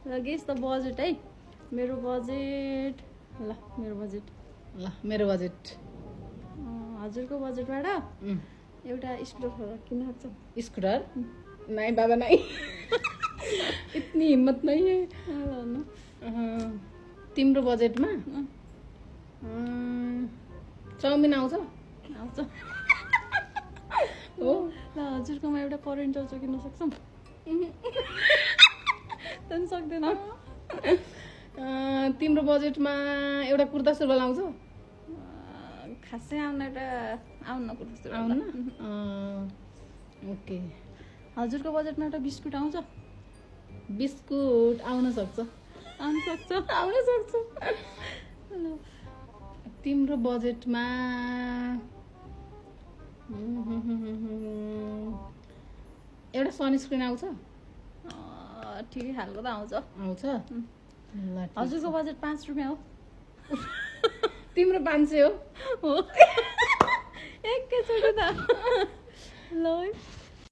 ल guess the budget है मेरो बजेट हजुरको बजेटबाट एउटा स्कुटर किन्न सक्छ स्कुटर नहीं बाबा नहीं इतनी हिम्मत नहीं है तिम्रो बजेटमा चाउमिन आउँछ हो ल हजुरकोमा एउटा करेन्ट चाउचाउ किन्न सक्छौँ त्यहाँ सक्दैन तिम्रो बजेटमा एउटा कुर्ता सुरुवाल आउँछ खासै आउन कुर्ता सुरुवाल आउन ओके हजुरको बजेटमा एउटा बिस्कुट आउँछ बिस्कुट आउन सक्छ तिम्रो बजेटमा एउटा सनस्क्रिन आउँछ ठिकै खालको त आउँछ हजुरको बजेट 5 रुपियाँ हो तिम्रो 500 हो एकैचोटि त ल